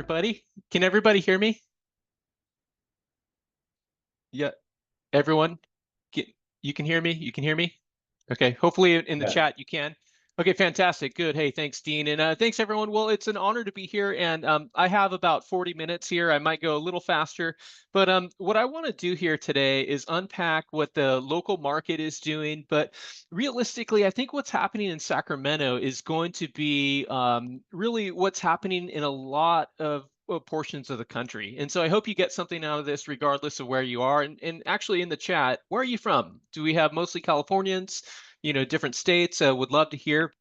everybody. Can everybody hear me? Yeah, everyone. Get, you can hear me? You can hear me? Okay, hopefully in the Yes. chat you can. Okay, fantastic. Good. Hey, thanks, Dean. And thanks, everyone. Well, it's an honor to be here. And I have about 40 minutes here. I might go a little faster. But what I want to do here today is unpack what the local market is doing. But realistically, I think what's happening in Sacramento is going to be really what's happening in a lot of portions of the country. And so I hope you get something out of this regardless of where you are. And actually in the chat, where are you from? Do we have mostly Californians, different states? Would love to hear.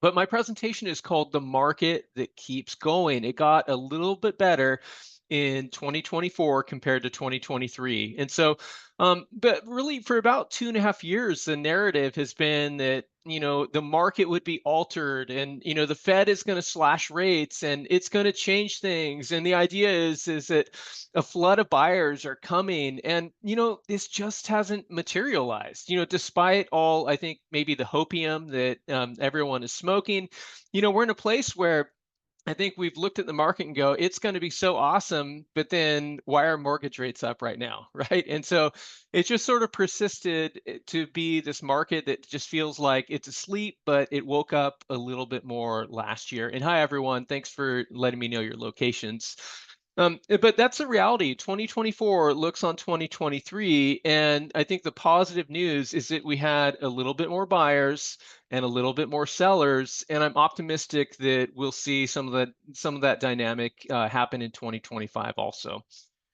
But my presentation is called The Market That Keeps Going. It got a little bit better in 2024 compared to 2023. And so, but really for about 2.5 years, the narrative has been that, the market would be altered and, the Fed is going to slash rates and it's going to change things. And the idea is that a flood of buyers are coming and, this just hasn't materialized, despite all, I think maybe the hopium that everyone is smoking, we're in a place where I think we've looked at the market and go, it's going to be so awesome, but then why are mortgage rates up right now, right? And so it just sort of persisted to be this market that just feels like it's asleep, but it woke up a little bit more last year. And hi, everyone. Thanks for letting me know your locations. But that's the reality. 2024 looks on 2023. And I think the positive news is that we had a little bit more buyers and a little bit more sellers. And I'm optimistic that we'll see some of that dynamic happen in 2025 also.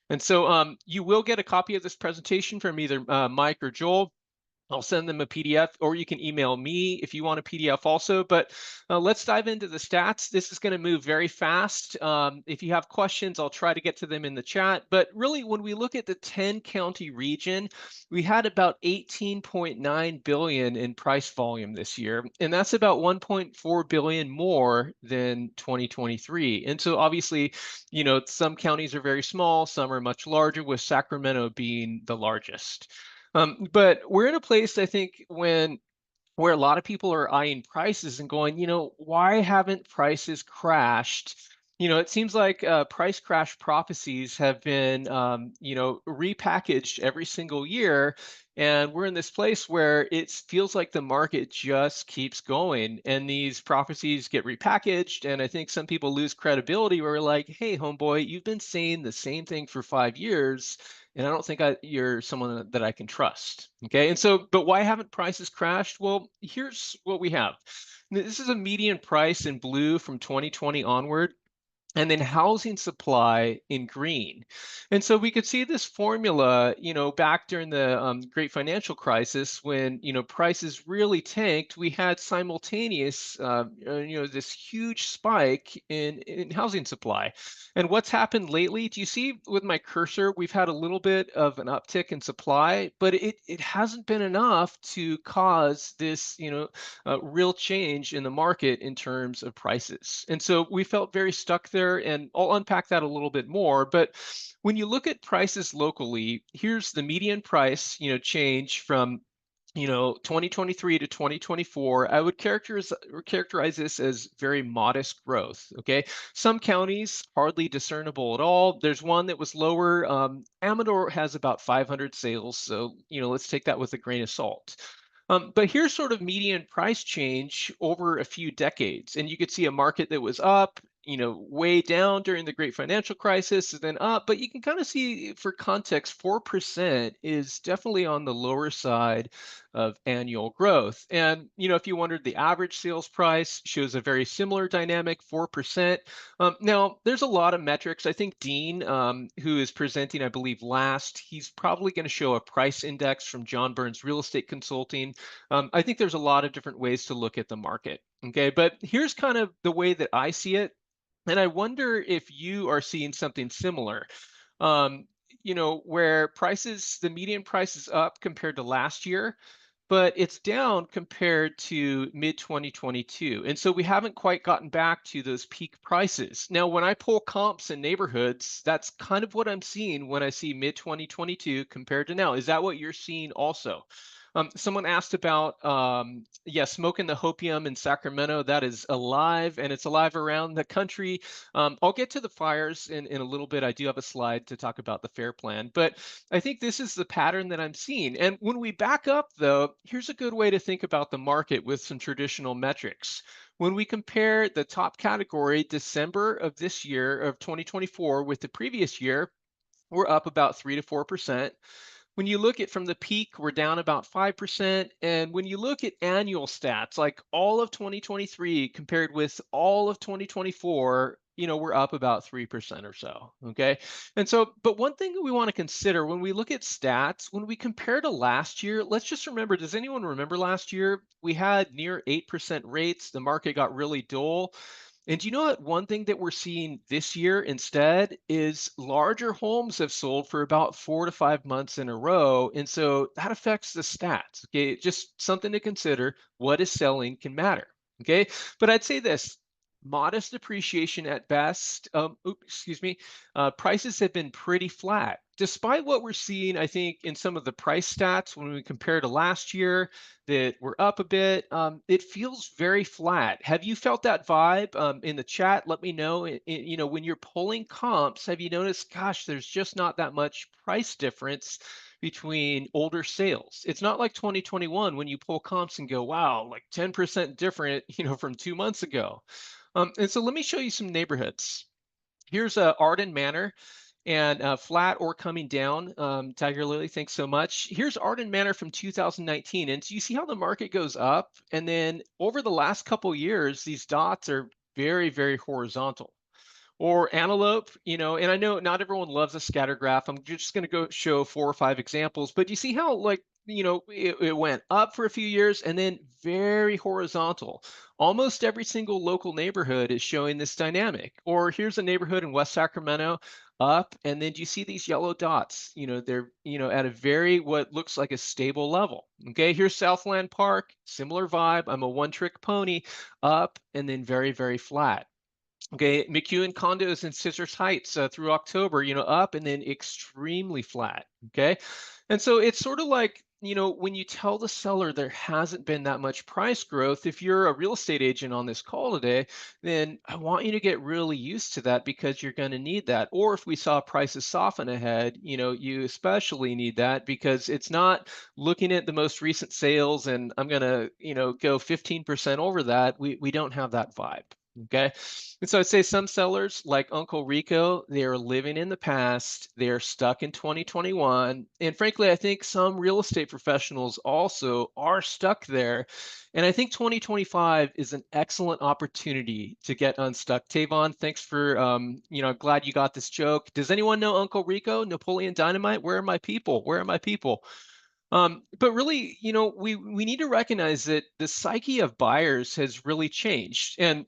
And so you will get a copy of this presentation from either Mike or Joel. I'll send them a PDF, or you can email me if you want a PDF also. But let's dive into the stats. This is going to move very fast. If you have questions, I'll try to get to them in the chat. But really, when we look at the 10-county region, we had about 18.9 billion in price volume this year, and that's about 1.4 billion more than 2023. And so obviously, some counties are very small, some are much larger, with Sacramento being the largest. But we're in a place, I think, where a lot of people are eyeing prices and going, why haven't prices crashed? It seems like price crash prophecies have been, repackaged every single year. And we're in this place where it feels like the market just keeps going and these prophecies get repackaged. And I think some people lose credibility where we're like, hey, homeboy, you've been saying the same thing for 5 years. And I don't think you're someone that I can trust. Okay. And so, but why haven't prices crashed? Well, here's what we have. This is a median price in blue from 2020 onward, and then housing supply in green. And so we could see this formula, back during the great financial crisis when, prices really tanked. We had simultaneous, this huge spike in housing supply. And what's happened lately, do you see with my cursor, we've had a little bit of an uptick in supply, but it hasn't been enough to cause this, real change in the market in terms of prices. And so we felt very stuck there, and I'll unpack that a little bit more. But when you look at prices locally, here's the median price, change from 2023 to 2024. I would characterize this as very modest growth. Okay, some counties hardly discernible at all. There's one that was lower. Amador has about 500 sales, so let's take that with a grain of salt. But here's sort of median price change over a few decades. And you could see a market that was up, way down during the great financial crisis and then up. But you can kind of see, for context, 4% is definitely on the lower side of annual growth. And, if you wondered, the average sales price shows a very similar dynamic, 4%. Now, there's a lot of metrics. I think Dean, who is presenting, I believe, last, he's probably going to show a price index from John Burns Real Estate Consulting. I think there's a lot of different ways to look at the market. Okay, but here's kind of the way that I see it. And I wonder if you are seeing something similar. Where the median price is up compared to last year, but it's down compared to mid 2022. And so we haven't quite gotten back to those peak prices. Now, when I pull comps in neighborhoods, that's kind of what I'm seeing when I see mid 2022 compared to now. Is that what you're seeing also? Someone asked about, yeah, smoking the hopium in Sacramento. That is alive, and it's alive around the country. I'll get to the fires in a little bit. I do have a slide to talk about the FAIR plan, but I think this is the pattern that I'm seeing. And when we back up, though, here's a good way to think about the market with some traditional metrics. When we compare the top category, December of this year, of 2024, with the previous year, we're up about 3 to 4%. When you look at from the peak, we're down about 5%. And when you look at annual stats, like all of 2023 compared with all of 2024, we're up about 3% or so. Okay. And so, but one thing that we want to consider when we look at stats, when we compare to last year, let's just remember, does anyone remember last year? We had near 8% rates. The market got really dull. And do you know what? One thing that we're seeing this year instead is larger homes have sold for about 4 to 5 months in a row. And so that affects the stats. Okay. Just something to consider. What is selling can matter. Okay. But I'd say this, modest appreciation at best. Excuse me. Prices have been pretty flat. Despite what we're seeing, I think, in some of the price stats when we compare to last year, that we're up a bit. It feels very flat. Have you felt that vibe in the chat? Let me know. When you're pulling comps, have you noticed, gosh, there's just not that much price difference between older sales. It's not like 2021 when you pull comps and go, wow, like 10% different, from 2 months ago. And so let me show you some neighborhoods. Here's Arden Manor and flat or coming down. Tiger Lily, thanks so much. Here's Arden Manor from 2019. And so you see how the market goes up. And then over the last couple years, these dots are very, very horizontal. Or antelope, and I know not everyone loves a scatter graph. I'm just going to go show 4 or 5 examples, but you see how it went up for a few years and then very horizontal. Almost every single local neighborhood is showing this dynamic. Or here's a neighborhood in West Sacramento, up, and then do you see these yellow dots? They're at a very what looks like a stable level. Okay, here's Southland Park, similar vibe. I'm a one-trick pony, up and then very, very flat. Okay, McEwen condos in Scissors Heights through October, up and then extremely flat. Okay, and so it's sort of like, when you tell the seller there hasn't been that much price growth, if you're a real estate agent on this call today, then I want you to get really used to that because you're going to need that. Or if we saw prices soften ahead, you especially need that because it's not looking at the most recent sales and I'm going to, go 15% over that. We don't have that vibe. Okay. And so I'd say some sellers like Uncle Rico, they are living in the past. They are stuck in 2021. And frankly, I think some real estate professionals also are stuck there. And I think 2025 is an excellent opportunity to get unstuck. Tavon, thanks for, I'm glad you got this joke. Does anyone know Uncle Rico, Napoleon Dynamite? Where are my people? Where are my people? But really, we need to recognize that the psyche of buyers has really changed. And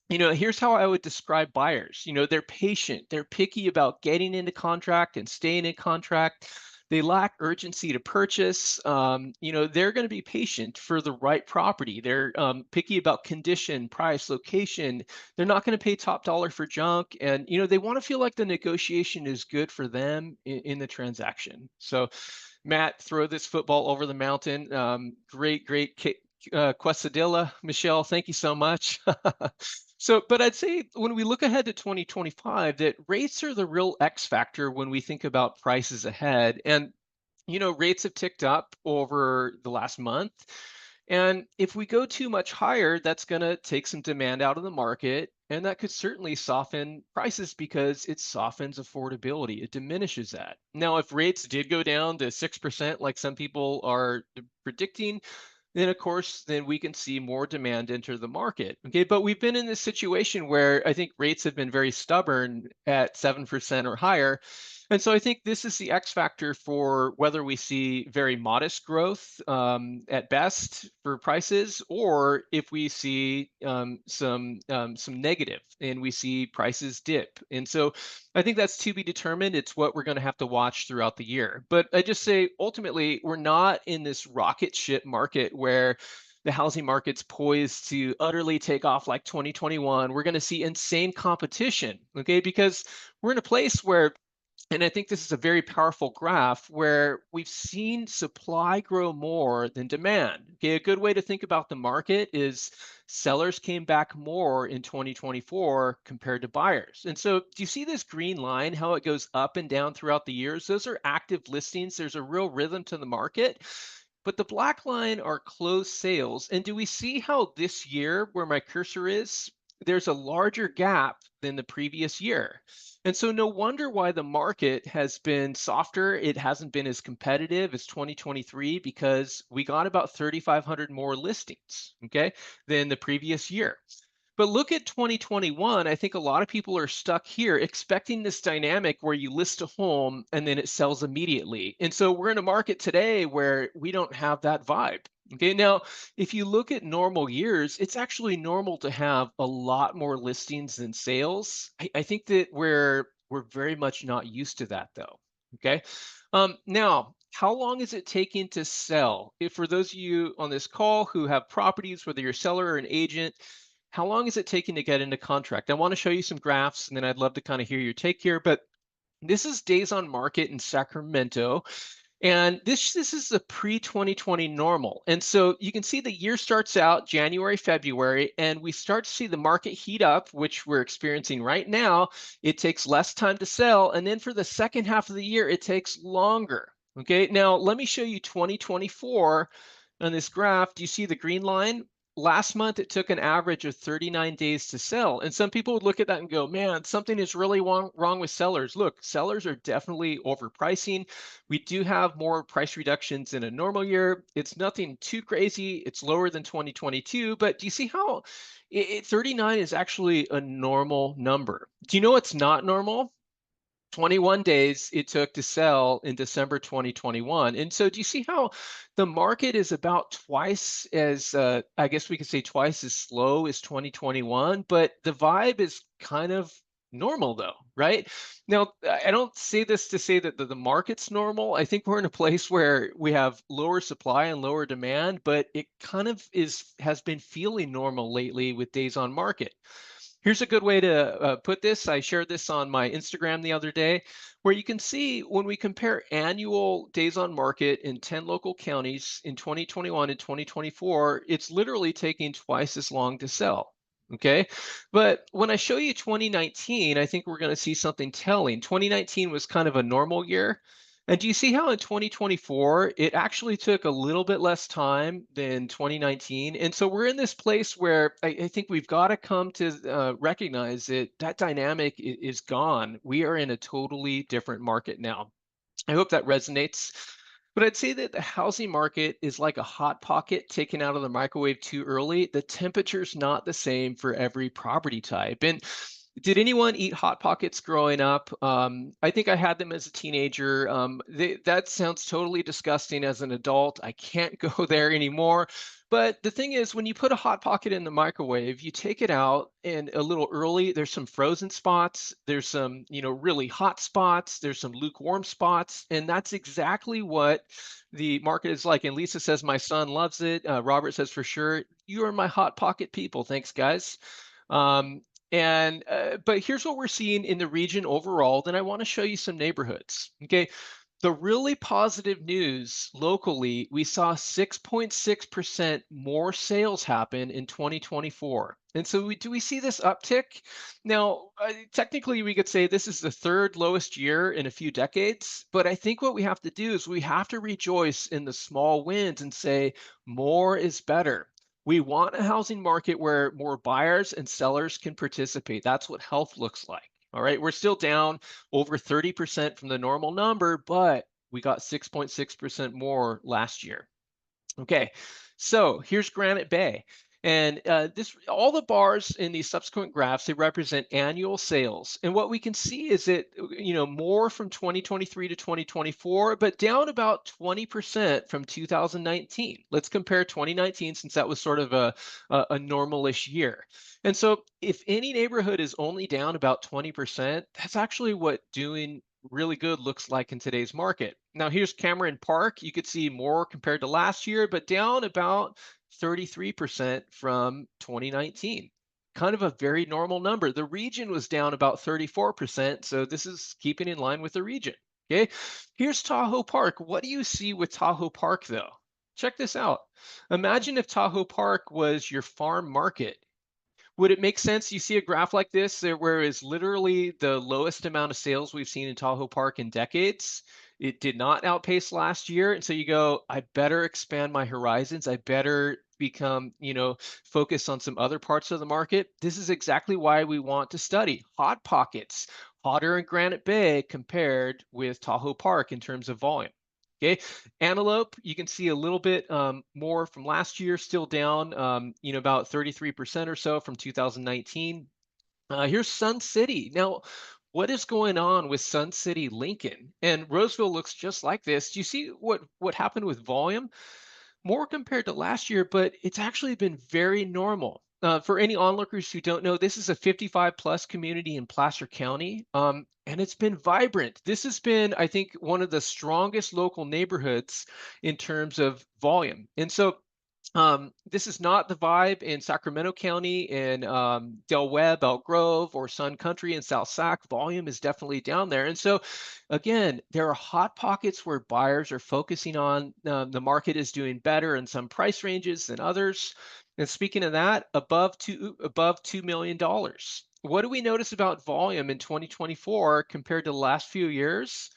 here's how I would describe buyers. They're patient, they're picky about getting into contract and staying in contract. They lack urgency to purchase. They're going to be patient for the right property. They're picky about condition, price, location. They're not going to pay top dollar for junk. And, they want to feel like the negotiation is good for them in the transaction. So, Matt, throw this football over the mountain. Great Quesadilla. Michelle, thank you so much. So, but I'd say when we look ahead to 2025, that rates are the real X factor when we think about prices ahead. And, rates have ticked up over the last month. And if we go too much higher, that's going to take some demand out of the market. And that could certainly soften prices because it softens affordability. It diminishes that. Now, if rates did go down to 6%, like some people are predicting, then of course, then we can see more demand enter the market. Okay, but we've been in this situation where I think rates have been very stubborn at 7% or higher. And so I think this is the X factor for whether we see very modest growth at best for prices, or if we see some negative and we see prices dip. And so I think that's to be determined. It's what we're going to have to watch throughout the year. But I just say ultimately, we're not in this rocket ship market where the housing market's poised to utterly take off like 2021. We're going to see insane competition, okay? Because we're in a place where And I think this is a very powerful graph where we've seen supply grow more than demand. Okay, a good way to think about the market is sellers came back more in 2024 compared to buyers. And so, do you see this green line, how it goes up and down throughout the years? Those are active listings. There's a real rhythm to the market. But the black line are closed sales. And do we see how this year, where my cursor is, there's a larger gap than the previous year? And so, no wonder why the market has been softer. It hasn't been as competitive as 2023 because we got about 3,500 more listings, okay, than the previous year. But look at 2021. I think a lot of people are stuck here expecting this dynamic where you list a home and then it sells immediately. And so we're in a market today where we don't have that vibe. Okay. Now, if you look at normal years, it's actually normal to have a lot more listings than sales. I think that we're very much not used to that though. Okay. Now, how long is it taking to sell? If for those of you on this call who have properties, whether you're a seller or an agent, how long is it taking to get into contract? I want to show you some graphs and then I'd love to kind of hear your take here. But this is days on market in Sacramento. And this is the pre-2020 normal. And so you can see the year starts out January, February, and we start to see the market heat up, which we're experiencing right now. It takes less time to sell. And then for the second half of the year, it takes longer. Okay, now let me show you 2024 on this graph. Do you see the green line? Last month, it took an average of 39 days to sell. And some people would look at that and go, man, something is really wrong with sellers. Look, sellers are definitely overpricing. We do have more price reductions in a normal year. It's nothing too crazy. It's lower than 2022. But do you see how 39 is actually a normal number? Do you know what's not normal? 21 days it took to sell in December 2021. And so do you see how the market is about twice as, I guess we could say twice as slow as 2021, but the vibe is kind of normal though, right? Now, I don't say this to say that the market's normal. I think we're in a place where we have lower supply and lower demand, but it kind of has been feeling normal lately with days on market. Here's a good way to put this. I shared this on my Instagram the other day, where you can see when we compare annual days on market in 10 local counties in 2021 and 2024, it's literally taking twice as long to sell. Okay. But when I show you 2019, I think we're going to see something telling. 2019 was kind of a normal year. And do you see how in 2024, it actually took a little bit less time than 2019? And so we're in this place where I think we've got to come to recognize that that dynamic is gone. We are in a totally different market now. I hope that resonates. But I'd say that the housing market is like a hot pocket taken out of the microwave too early. The temperature's not the same for every property type. And did anyone eat hot pockets growing up? I think I had them as a teenager. That sounds totally disgusting as an adult. I can't go there anymore. But the thing is, when you put a hot pocket in the microwave, you take it out and a little early, there's some frozen spots, there's some, really hot spots, there's some lukewarm spots, and that's exactly what the market is like. And Lisa says, my son loves it. Robert says, for sure, you are my hot pocket people. Thanks, guys. Um, but here's what we're seeing in the region overall. Then I want to show you some neighborhoods. Okay. The really positive news locally, we saw 6.6% more sales happen in 2024. And so do we see this uptick? Now, technically, we could say this is the third lowest year in a few decades. But I think what we have to do is we have to rejoice in the small wins and say more is better. We want a housing market where more buyers and sellers can participate. That's what health looks like. All right, we're still down over 30% from the normal number, but we got 6.6% more last year. Okay, so here's Granite Bay. And all the bars in these subsequent graphs, they represent annual sales. And what we can see is that, more from 2023 to 2024, but down about 20% from 2019. Let's compare 2019 since that was sort of a normalish year. And so if any neighborhood is only down about 20%, that's actually what doing really good looks like in today's market. Now here's Cameron Park. You could see more compared to last year, but down about 33% from 2019. kind of a very normal number. The region was down about 34%, so this is keeping in line with the region. Okay, here's Tahoe Park. What do you see with Tahoe Park though? Check this out. Imagine if Tahoe Park was your farm market. Would it make sense? You see a graph like this where is literally the lowest amount of sales we've seen in Tahoe Park in decades. It did not outpace last year. And so you go, I better expand my horizons. I better become, focus on some other parts of the market. This is exactly why we want to study hot pockets, hotter in Granite Bay compared with Tahoe Park in terms of volume. Okay, Antelope, you can see a little bit more from last year, still down, about 33% or so from 2019. Here's Sun City. Now, what is going on with Sun City, Lincoln? And Roseville looks just like this. Do you see what happened with volume? More compared to last year, but it's actually been very normal. For any onlookers who don't know, this is a 55 plus community in Placer County, and it's been vibrant. This has been, I think, one of the strongest local neighborhoods in terms of volume. And so this is not the vibe in Sacramento County, in Del Webb, Elk Grove, or Sun Country in South Sac. Volume is definitely down there. And so, again, there are hot pockets where buyers are focusing on the market is doing better in some price ranges than others. And speaking of that, above $2 million. What do we notice about volume in 2024 compared to the last few years?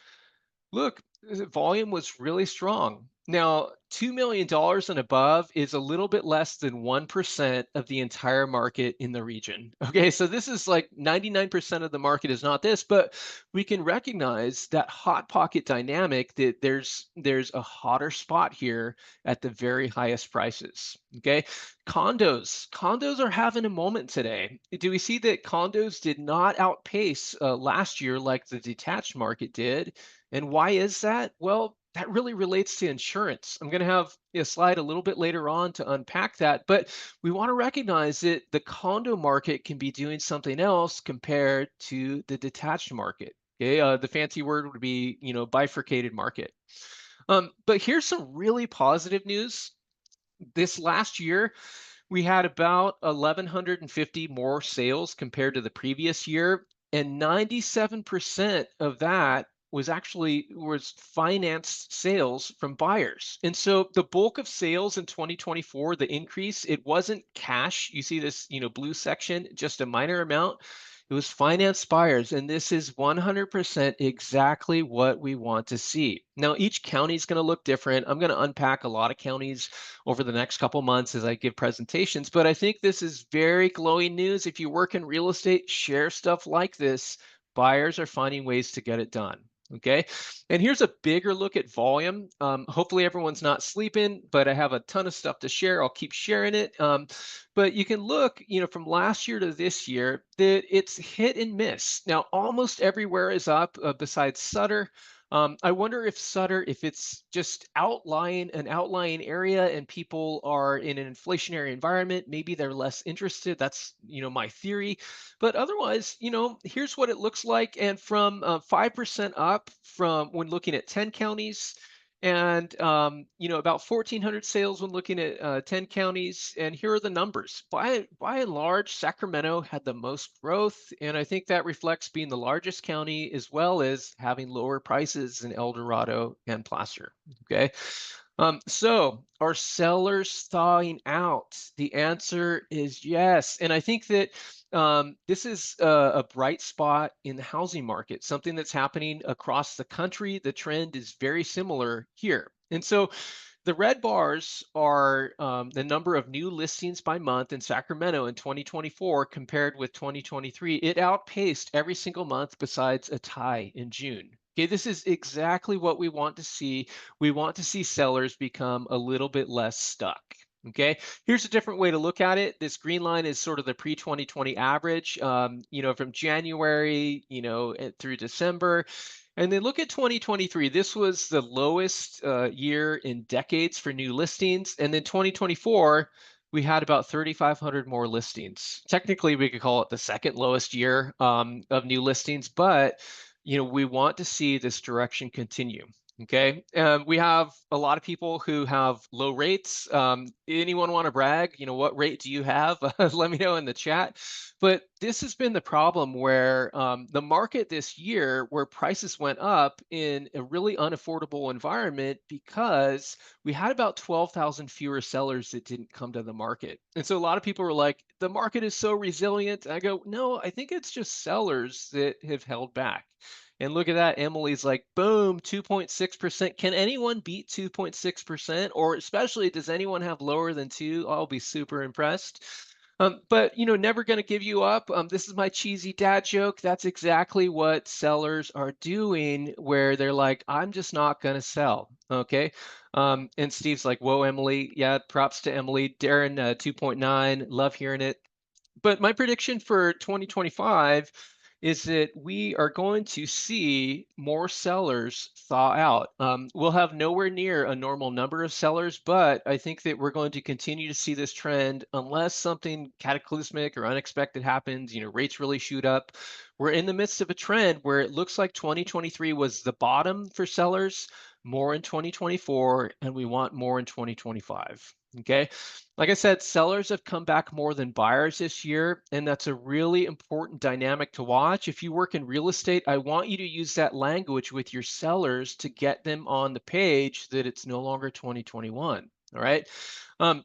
Look, volume was really strong. Now, $2 million and above is a little bit less than 1% of the entire market in the region. Okay, so this is like 99% of the market is not this, but we can recognize that hot pocket dynamic that there's a hotter spot here at the very highest prices. Okay, condos are having a moment today. Do we see that condos did not outpace last year like the detached market did? And why is that? Well, that really relates to insurance. I'm going to have a slide a little bit later on to unpack that, but we want to recognize that the condo market can be doing something else compared to the detached market. Okay, the fancy word would be, bifurcated market. But here's some really positive news. This last year, we had about 1,150 more sales compared to the previous year, and 97% of that was financed sales from buyers. And so the bulk of sales in 2024, the increase, it wasn't cash. You see this, blue section, just a minor amount. It was financed buyers, and this is 100% exactly what we want to see. Now, each county is going to look different. I'm going to unpack a lot of counties over the next couple months as I give presentations, but I think this is very glowing news. If you work in real estate, share stuff like this. Buyers are finding ways to get it done. Okay, and here's a bigger look at volume. Hopefully everyone's not sleeping, but I have a ton of stuff to share. I'll keep sharing it. But you can look, from last year to this year, that it's hit and miss. Now, almost everywhere is up besides Sutter. I wonder if Sutter, if it's just an outlying area and people are in an inflationary environment, maybe they're less interested. That's, my theory. But otherwise, here's what it looks like. And from 5% up from when looking at 10 counties, and about 1,400 sales when looking at 10 counties. And here are the numbers. By and large, Sacramento had the most growth, and I think that reflects being the largest county as well as having lower prices in El Dorado and Placer. Okay. So are sellers thawing out? The answer is yes. And I think that this is a bright spot in the housing market, something that's happening across the country. The trend is very similar here. And so the red bars are the number of new listings by month in Sacramento in 2024 compared with 2023. It outpaced every single month besides a tie in June. Okay, this is exactly what we want to see. We want to see sellers become a little bit less stuck. Okay, here's a different way to look at it. This green line is sort of the pre-2020 average, from January, through December. And then look at 2023. This was the lowest year in decades for new listings. And then 2024, we had about 3,500 more listings. Technically, we could call it the second lowest year of new listings, but we want to see this direction continue. Okay. We have a lot of people who have low rates. Anyone want to brag? What rate do you have? Let me know in the chat. But this has been the problem where the market this year, where prices went up in a really unaffordable environment because we had about 12,000 fewer sellers that didn't come to the market. And so a lot of people were like, the market is so resilient. I go, no, I think it's just sellers that have held back. And look at that. Emily's like, boom, 2.6%. Can anyone beat 2.6%? Or especially, does anyone have lower than two? I'll be super impressed. But never going to give you up. This is my cheesy dad joke. That's exactly what sellers are doing, where they're like, I'm just not going to sell. Okay. And Steve's like, whoa, Emily. Yeah, props to Emily. Darren, 2.9. Love hearing it. But my prediction for 2025 is that we are going to see more sellers thaw out. We'll have nowhere near a normal number of sellers, but I think that we're going to continue to see this trend unless something cataclysmic or unexpected happens. Rates really shoot up. We're in the midst of a trend where it looks like 2023 was the bottom for sellers, more in 2024, and we want more in 2025. Okay. Like I said, sellers have come back more than buyers this year, and that's a really important dynamic to watch. If you work in real estate, I want you to use that language with your sellers to get them on the page that it's no longer 2021. All right. Um,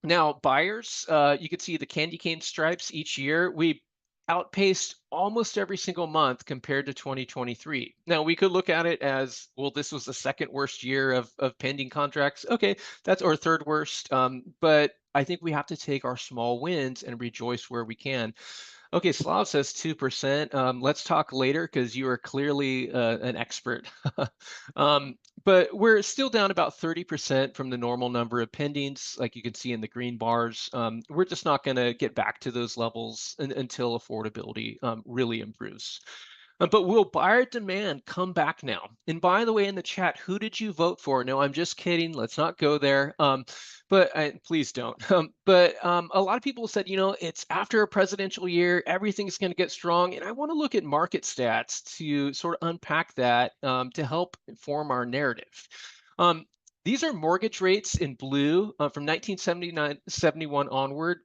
Now, buyers, you can see the candy cane stripes each year. We outpaced almost every single month compared to 2023. Now, we could look at it as, well, this was the second worst year of pending contracts. Okay, that's our third worst. But I think we have to take our small wins and rejoice where we can. Okay, Slav says 2%. Let's talk later because you are clearly an expert. um, but we're still down about 30% from the normal number of pendings, like you can see in the green bars. We're just not going to get back to those levels until affordability really improves. But will buyer demand come back now? And by the way, in the chat, who did you vote for? No, I'm just kidding. Let's not go there. But please don't. But a lot of people said, it's after a presidential year, everything's going to get strong. And I want to look at market stats to sort of unpack that to help inform our narrative. These are mortgage rates in blue from 1979, 71 onward.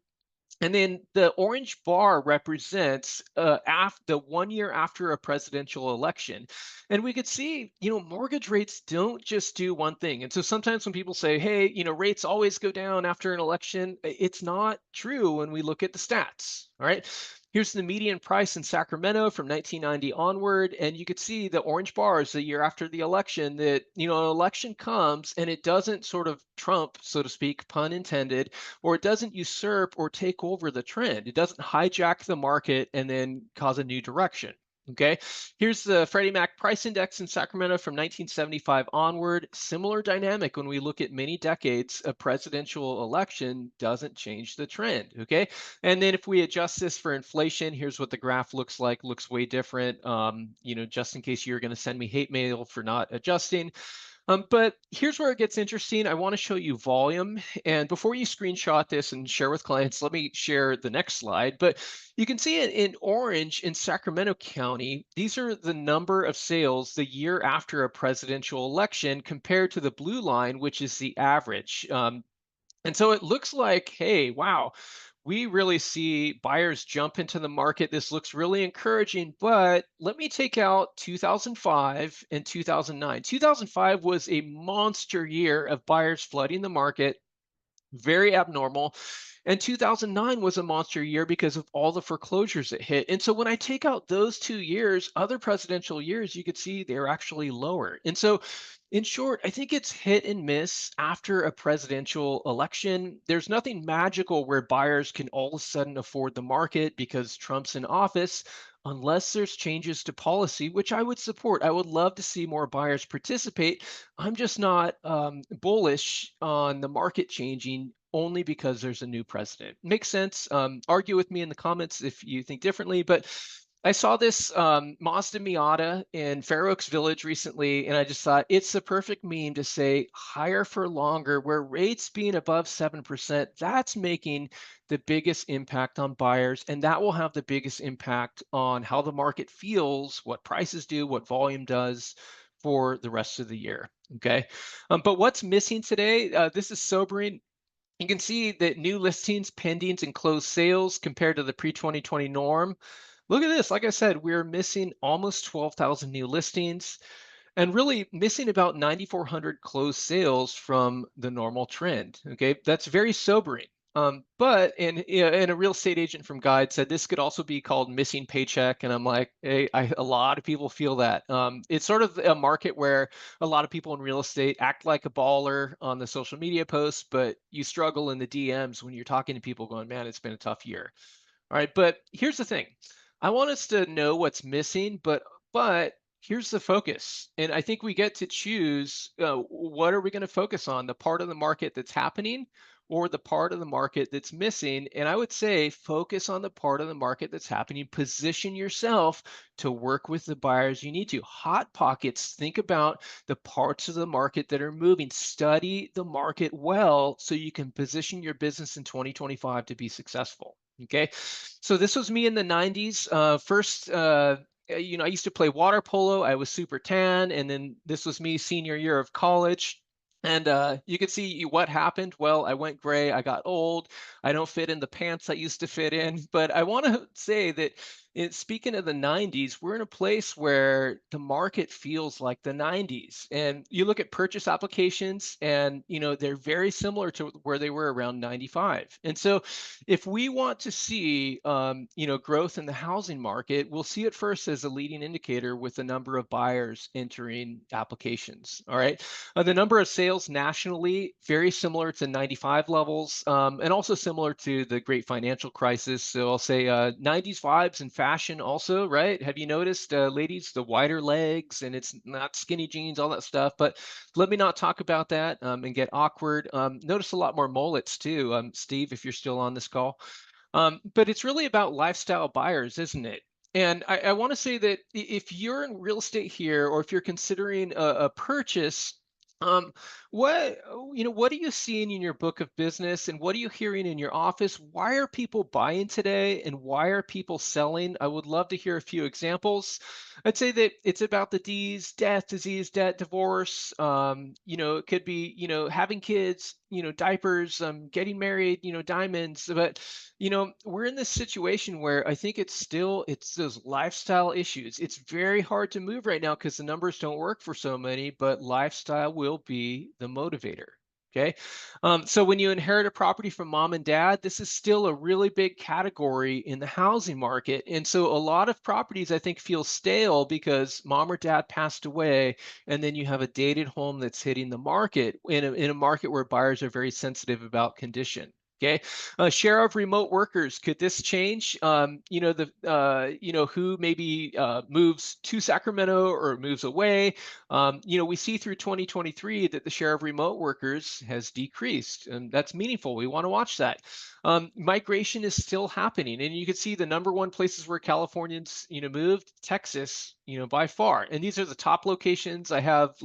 And then the orange bar represents the 1 year after a presidential election. And we could see, mortgage rates don't just do one thing. And so sometimes when people say, hey, rates always go down after an election, it's not true when we look at the stats. All right. Here's the median price in Sacramento from 1990 onward. And you could see the orange bars the year after the election that, an election comes and it doesn't sort of trump, so to speak, pun intended, or it doesn't usurp or take over the trend. It doesn't hijack the market and then cause a new direction. Okay, here's the Freddie Mac price index in Sacramento from 1975 onward. Similar dynamic when we look at many decades, a presidential election doesn't change the trend. Okay, and then if we adjust this for inflation, here's what the graph looks like. Looks way different. Just in case you're going to send me hate mail for not adjusting. But here's where it gets interesting. I want to show you volume. And before you screenshot this and share with clients, let me share the next slide. But you can see it in orange in Sacramento County. These are the number of sales the year after a presidential election compared to the blue line, which is the average. And so it looks like, hey, wow, we really see buyers jump into the market. This looks really encouraging, but let me take out 2005 and 2009. 2005 was a monster year of buyers flooding the market, very abnormal. And 2009 was a monster year because of all the foreclosures that hit. And so when I take out those 2 years, other presidential years, you could see they're actually lower. And so in short, I think it's hit and miss after a presidential election. There's nothing magical where buyers can all of a sudden afford the market because Trump's in office, unless there's changes to policy, which I would support. I would love to see more buyers participate. I'm just not bullish on the market changing only because there's a new president. Makes sense. Argue with me in the comments if you think differently. But I saw this Mazda Miata in Fair Oaks Village recently, and I just thought it's the perfect meme to say higher for longer, where rates being above 7%, that's making the biggest impact on buyers, and that will have the biggest impact on how the market feels, what prices do, what volume does for the rest of the year. Okay. But what's missing today? This is sobering. You can see that new listings, pendings, and closed sales compared to the pre-2020 norm. Look at this. Like I said, we're missing almost 12,000 new listings and really missing about 9,400 closed sales from the normal trend. Okay, that's very sobering. And a real estate agent from Guide said this could also be called missing paycheck, and I'm like, hey, a lot of people feel that. It's sort of a market where a lot of people in real estate act like a baller on the social media posts, but you struggle in the DMs when you're talking to people, going, "Man, it's been a tough year." All right, but here's the thing. I want us to know what's missing, but here's the focus. And I think we get to choose what are we going to focus on, the part of the market that's happening or the part of the market that's missing. And I would say focus on the part of the market that's happening. Position yourself to work with the buyers you need to. Hot pockets, think about the parts of the market that are moving. Study the market well so you can position your business in 2025 to be successful. Okay, so this was me in the 90s. I used to play water polo. I was super tan, and then this was me senior year of college. And you can see what happened. Well, I went gray. I got old. I don't fit in the pants I used to fit in. But I want to say that speaking of the 90s, we're in a place where the market feels like the 90s. And you look at purchase applications, and they're very similar to where they were around 95. And so if we want to see growth in the housing market, we'll see it first as a leading indicator with the number of buyers entering applications. All right. The number of sales nationally, very similar to 95 levels, and also similar to the great financial crisis. So I'll say 90s vibes and fashion also, right? Have you noticed, ladies, the wider legs, and it's not skinny jeans, all that stuff. But let me not talk about that and get awkward. Notice a lot more mullets too, Steve, if you're still on this call. But it's really about lifestyle buyers, isn't it? And I want to say that if you're in real estate here, or if you're considering a purchase, um, what are you seeing in your book of business, and what are you hearing in your office? Why are people buying today, and why are people selling? I would love to hear a few examples. I'd say that it's about the D's: death, disease, debt, divorce. It could be, having kids, diapers, getting married, diamonds. But we're in this situation where I think it's those lifestyle issues. It's very hard to move right now because the numbers don't work for so many, but lifestyle will be the motivator. Okay. So when you inherit a property from mom and dad, this is still a really big category in the housing market. And so a lot of properties, I think, feel stale because mom or dad passed away, and then you have a dated home that's hitting the market in a market where buyers are very sensitive about condition. Okay, share of remote workers. Could this change? Who maybe moves to Sacramento or moves away. We see through 2023 that the share of remote workers has decreased, and that's meaningful. We want to watch that. Migration is still happening, and you can see the number one places where Californians, moved: Texas, by far. And these are the top locations. I have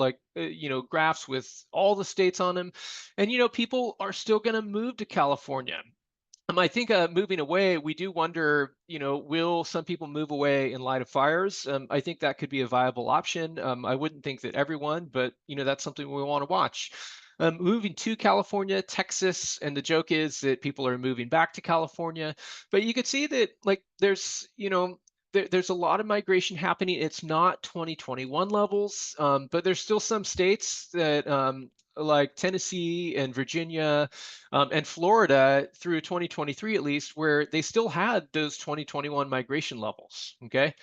graphs with all the states on them, and people are still going to move to California. I think moving away, we do wonder, will some people move away in light of fires? I think that could be a viable option. I wouldn't think that everyone, but that's something we want to watch. Moving to California, Texas, and the joke is that people are moving back to California. But you could see that there's a lot of migration happening. It's not 2021 levels, but there's still some states that like Tennessee and Virginia and Florida through 2023 at least, where they still had those 2021 migration levels. Okay.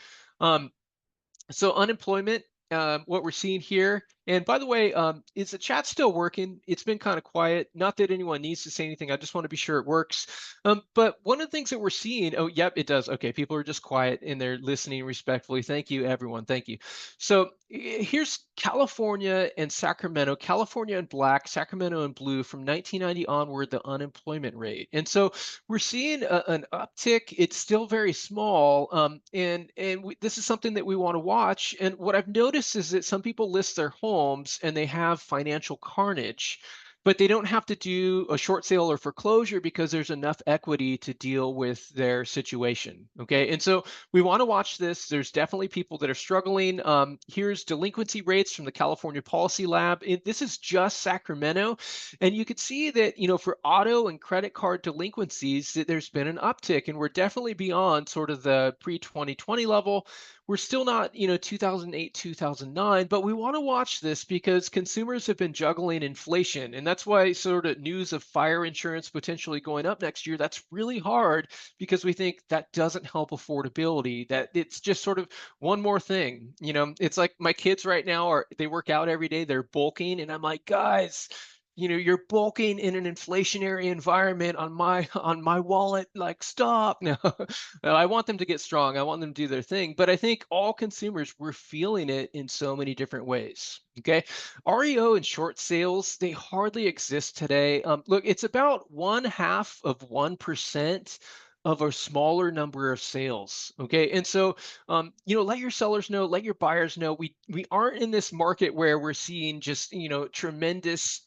So unemployment, what we're seeing here. And by the way, is the chat still working? It's been kind of quiet. Not that anyone needs to say anything. I just want to be sure it works. But one of the things that we're seeing, oh, yep, it does. Okay, people are just quiet and they're listening respectfully. Thank you, everyone. Thank you. So here's California and Sacramento, California in black, Sacramento in blue from 1990 onward, the unemployment rate. And so we're seeing an uptick. It's still very small. This is something that we want to watch. And what I've noticed is that some people list their homes and they have financial carnage. but they don't have to do a short sale or foreclosure because there's enough equity to deal with their situation. Okay. And so we want to watch this. There's definitely people that are struggling. Here's delinquency rates from the California Policy Lab. This is just Sacramento. And you could see that, for auto and credit card delinquencies, that there's been an uptick, and we're definitely beyond sort of the pre-2020 level. We're still not, 2008, 2009, but we want to watch this because consumers have been juggling inflation. And that's why sort of news of fire insurance potentially going up next year, that's really hard because we think that doesn't help affordability, that it's just sort of one more thing. It's like my kids right now they work out every day, they're bulking, and I'm like, guys, you're bulking in an inflationary environment on my wallet. Like, stop. No, no, I want them to get strong. I want them to do their thing. But I think all consumers were feeling it in so many different ways. Okay. REO and short sales, they hardly exist today. Look, it's about 0.5% of a smaller number of sales. Okay. And so let your sellers know, let your buyers know. We aren't in this market where we're seeing just, tremendous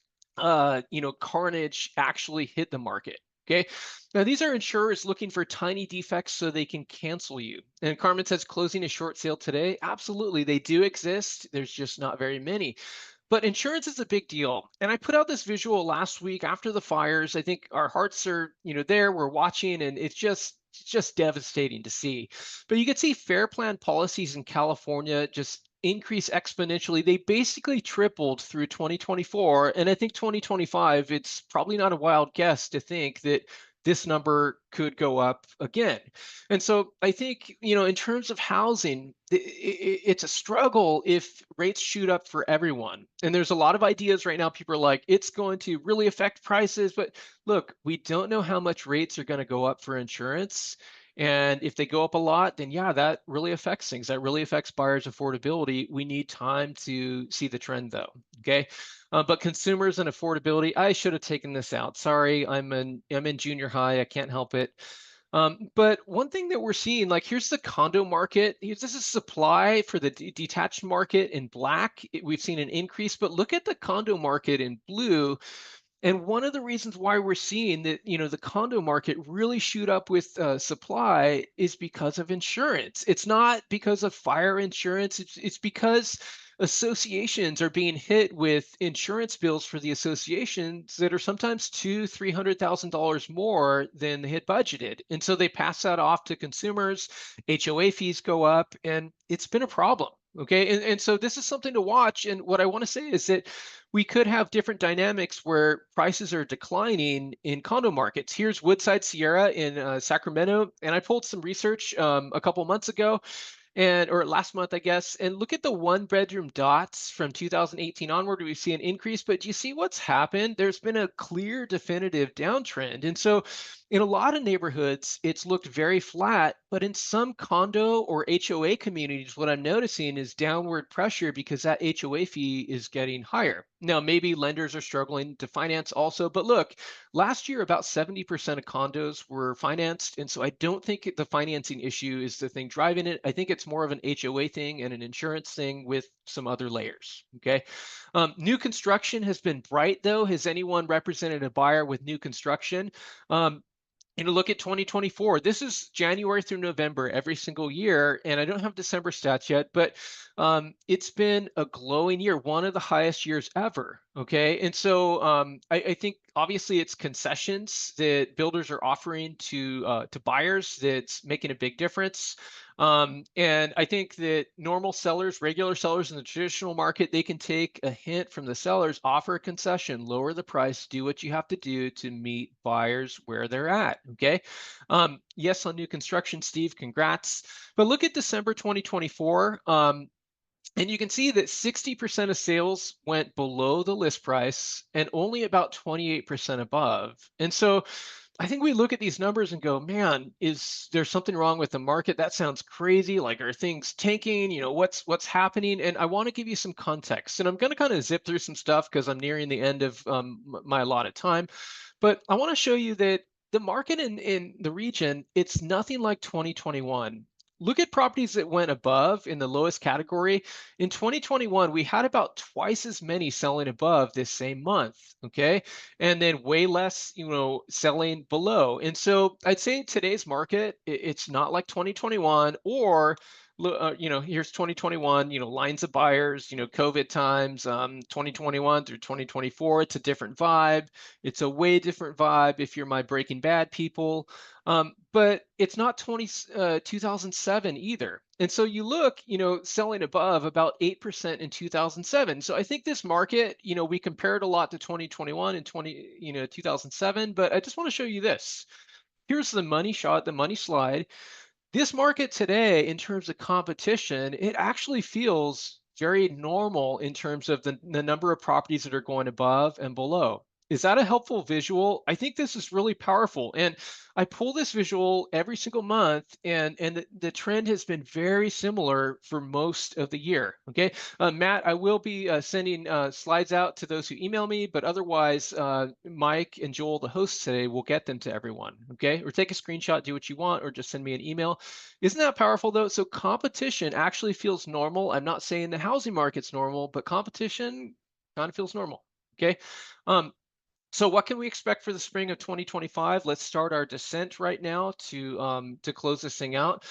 carnage actually hit the market. Okay. Now, these are insurers looking for tiny defects so they can cancel you. And Carmen says closing a short sale today. Absolutely. They do exist. There's just not very many. But insurance is a big deal. And I put out this visual last week after the fires. I think our hearts are, there. We're watching, and it's just devastating to see. But you can see fair plan policies in California just increase exponentially. They basically tripled through 2024. And I think 2025, it's probably not a wild guess to think that this number could go up again. And so I think, in terms of housing, it's a struggle if rates shoot up for everyone. And there's a lot of ideas right now. People are like, it's going to really affect prices. But look, we don't know how much rates are going to go up for insurance. And if they go up a lot, then yeah, that really affects things. That really affects buyers' affordability. We need time to see the trend, though. Okay. But consumers and affordability, I should have taken this out. Sorry, I'm in junior high. I can't help it. But one thing that we're seeing, like, here's the condo market. This is supply for the detached market in black. We've seen an increase, but look at the condo market in blue. And one of the reasons why we're seeing that, the condo market really shoot up with supply is because of insurance. It's not because of fire insurance. It's because associations are being hit with insurance bills for the associations that are sometimes $200,000-300,000 more than they had budgeted, and so they pass that off to consumers. HOA fees go up, and it's been a problem. Okay, and so this is something to watch. And what I want to say is that we could have different dynamics where prices are declining in condo markets. Here's Woodside Sierra in Sacramento, and I pulled some research a couple months ago, or last month, I guess, and look at the one bedroom dots from 2018 onward. We see an increase, but do you see what's happened? There's been a clear, definitive downtrend. And so in a lot of neighborhoods, it's looked very flat, but in some condo or HOA communities, what I'm noticing is downward pressure because that HOA fee is getting higher. Now, maybe lenders are struggling to finance also, but look, last year, about 70% of condos were financed. And so I don't think the financing issue is the thing driving it. I think it's more of an HOA thing and an insurance thing with some other layers. Okay. New construction has been bright, though. Has anyone represented a buyer with new construction? Look at 2024. This is January through November every single year, and I don't have December stats yet, but it's been a glowing year, one of the highest years ever. Okay, and so I think obviously it's concessions that builders are offering to buyers that's making a big difference. And I think that normal sellers, regular sellers in the traditional market, they can take a hint from the sellers, offer a concession, lower the price, do what you have to do to meet buyers where they're at. Okay. Yes, on new construction, Steve, congrats. But look at December 2024. And you can see that 60% of sales went below the list price and only about 28% above. And so I think we look at these numbers and go, man, is there something wrong with the market? That sounds crazy. Like, are things tanking? What's happening? And I want to give you some context. And I'm going to kind of zip through some stuff because I'm nearing the end of my allotted time. But I want to show you that the market in the region, it's nothing like 2021. Look at properties that went above in the lowest category. In 2021, we had about twice as many selling above this same month, okay? And then way less, selling below. And so I'd say today's market, it's not like 2021 or here's 2021, lines of buyers, COVID times, 2021 through 2024, it's a different vibe. It's a way different vibe if you're my Breaking Bad people. But it's not 2007 either. And so you look, selling above about 8% in 2007. So I think this market, we compared a lot to 2021 and 2007, but I just want to show you this. Here's the money shot, the money slide. This market today, in terms of competition, it actually feels very normal in terms of the number of properties that are going above and below. Is that a helpful visual? I think this is really powerful. And I pull this visual every single month, and the trend has been very similar for most of the year. Okay. Matt, I will be sending slides out to those who email me, but otherwise, Mike and Joel, the hosts today, will get them to everyone. Okay. Or take a screenshot, do what you want, or just send me an email. Isn't that powerful though? So competition actually feels normal. I'm not saying the housing market's normal, but competition kind of feels normal. Okay. So what can we expect for the spring of 2025? Let's start our descent right now to close this thing out.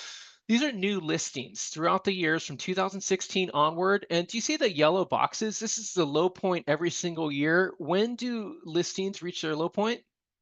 These are new listings throughout the years from 2016 onward. And do you see the yellow boxes? This is the low point every single year. When do listings reach their low point?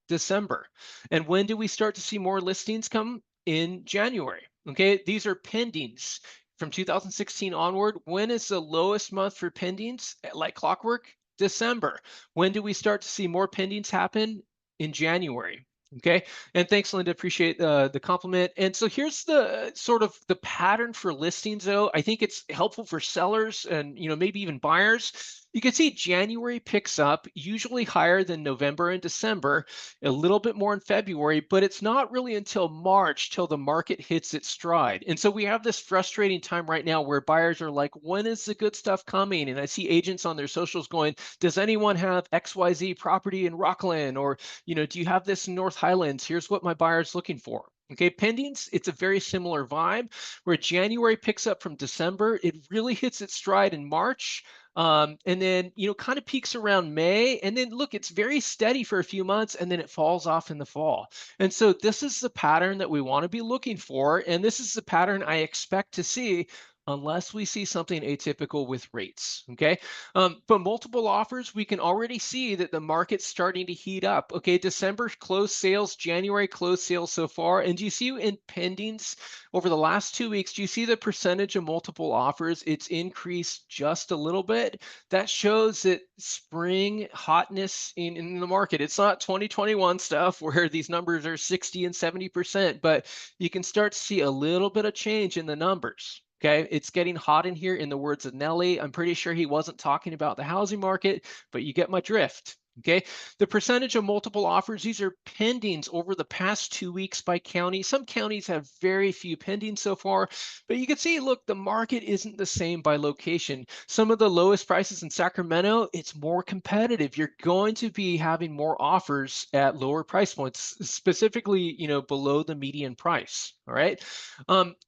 December. And when do we start to see more listings come? In January. Okay, these are pendings from 2016 onward. When is the lowest month for pendings? Like clockwork? December. When do we start to see more pendings happen? In January. Okay. And thanks, Linda. Appreciate the compliment. And so here's the sort of the pattern for listings, though. I think it's helpful for sellers and maybe even buyers. You can see January picks up, usually higher than November and December, a little bit more in February, but it's not really until March till the market hits its stride. And so we have this frustrating time right now where buyers are like, when is the good stuff coming? And I see agents on their socials going, does anyone have XYZ property in Rockland? Or, do you have this in North Highlands? Here's what my buyer's looking for. Okay, pendings, it's a very similar vibe where January picks up from December. It really hits its stride in March. And then, kind of peaks around May. And then look, it's very steady for a few months and then it falls off in the fall. And so this is the pattern that we want to be looking for. And this is the pattern I expect to see unless we see something atypical with rates, okay? But multiple offers, we can already see that the market's starting to heat up, okay? December closed sales, January closed sales so far. And do you see in pendings over the last 2 weeks, do you see the percentage of multiple offers? It's increased just a little bit. That shows that spring hotness in the market. It's not 2021 stuff where these numbers are 60 and 70%, but you can start to see a little bit of change in the numbers. Okay, it's getting hot in here, in the words of Nelly. I'm pretty sure he wasn't talking about the housing market, but you get my drift. Okay, the percentage of multiple offers, these are pendings over the past 2 weeks by county. Some counties have very few pendings so far, but you can see, look, the market isn't the same by location. Some of the lowest prices in Sacramento, it's more competitive. You're going to be having more offers at lower price points, specifically, below the median price. All right.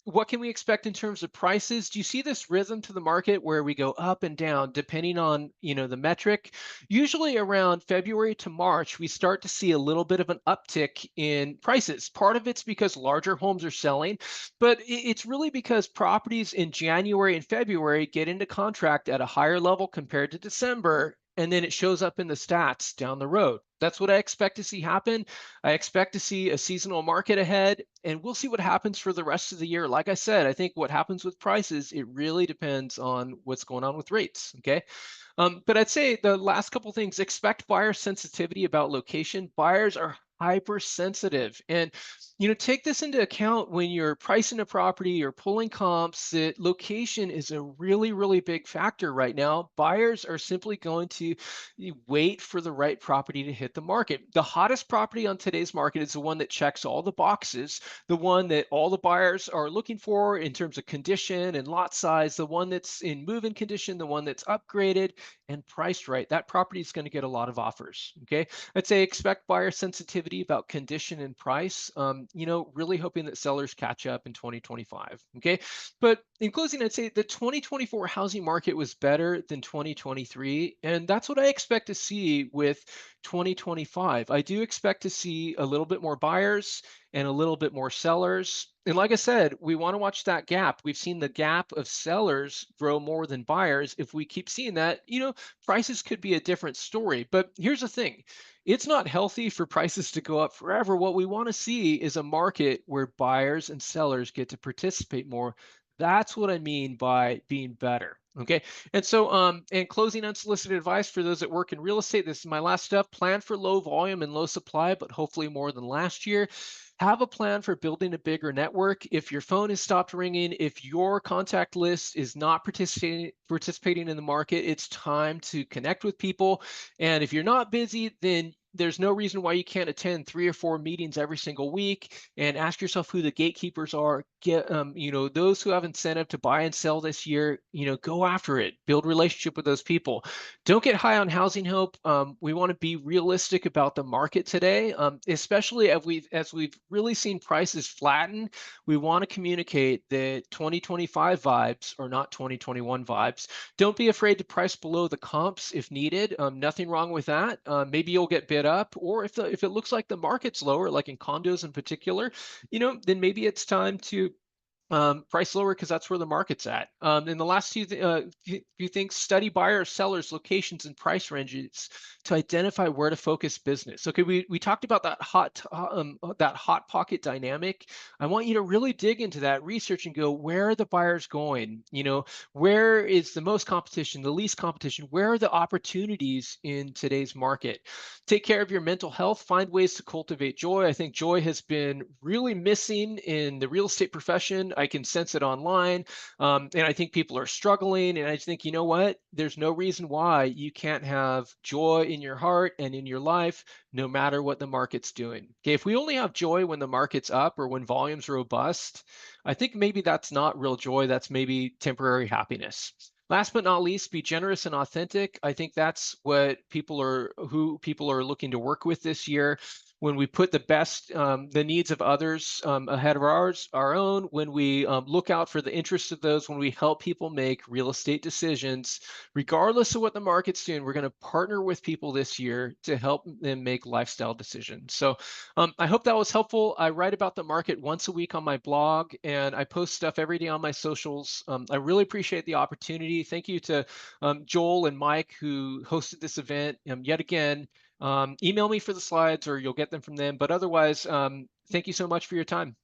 What can we expect in terms of prices? Do you see this rhythm to the market where we go up and down depending on, the metric? Usually around February to March, we start to see a little bit of an uptick in prices. Part of it's because larger homes are selling, but it's really because properties in January and February get into contract at a higher level compared to December, and then it shows up in the stats down the road. That's what I expect to see happen. I expect to see a seasonal market ahead, and we'll see what happens for the rest of the year. Like I said, I think what happens with prices, it really depends on what's going on with rates, okay? But I'd say the last couple things, expect buyer sensitivity about location. Buyers are hypersensitive, and take this into account when you're pricing a property or pulling comps. That location is a really, really big factor right now. Buyers are simply going to wait for the right property to hit the market. The hottest property on today's market is the one that checks all the boxes, the one that all the buyers are looking for in terms of condition and lot size, the one that's in move-in condition, the one that's upgraded and priced right. That property is going to get a lot of offers. Okay, I'd say expect buyer sensitivity negativity about condition and price, really hoping that sellers catch up in 2025. Okay. But in closing, I'd say the 2024 housing market was better than 2023. And that's what I expect to see with 2025. I do expect to see a little bit more buyers and a little bit more sellers. And like I said, we want to watch that gap. We've seen the gap of sellers grow more than buyers. If we keep seeing that, prices could be a different story. But here's the thing, it's not healthy for prices to go up forever. What we want to see is a market where buyers and sellers get to participate more. That's what I mean by being better. Okay. And so, and closing unsolicited advice for those that work in real estate. This is my last step. Plan for low volume and low supply, but hopefully more than last year. Have a plan for building a bigger network. If your phone has stopped ringing, if your contact list is not participating in the market, it's time to connect with people. And if you're not busy, then there's no reason why you can't attend 3 or 4 meetings every single week and ask yourself who the gatekeepers are. Get those who have incentive to buy and sell this year, go after it. Build relationship with those people. Don't get high on housing hope. We want to be realistic about the market today, especially as we've really seen prices flatten. We want to communicate that 2025 vibes are not 2021 vibes. Don't be afraid to price below the comps if needed. Nothing wrong with that. Maybe you'll get bid up, or if it looks like the market's lower, like in condos in particular, then maybe it's time to price lower because that's where the market's at. And the last few things: study buyer, sellers, locations, and price ranges to identify where to focus business. Okay, we talked about that hot pocket dynamic. I want you to really dig into that research and go, where are the buyers going? Where is the most competition, the least competition? Where are the opportunities in today's market? Take care of your mental health. Find ways to cultivate joy. I think joy has been really missing in the real estate profession. I can sense it online. And I think people are struggling. And I just think, you know what? There's no reason why you can't have joy in your heart and in your life, no matter what the market's doing. Okay, if we only have joy when the market's up or when volume's robust, I think maybe that's not real joy. That's maybe temporary happiness. Last but not least, be generous and authentic. I think that's who people are looking to work with this year. When we put the needs of others ahead of our own, when we look out for the interests of those, when we help people make real estate decisions, regardless of what the market's doing, we're going to partner with people this year to help them make lifestyle decisions. So I hope that was helpful. I write about the market once a week on my blog, and I post stuff every day on my socials. I really appreciate the opportunity. Thank you to Joel and Mike who hosted this event yet again. Email me for the slides or you'll get them from them. But otherwise, thank you so much for your time.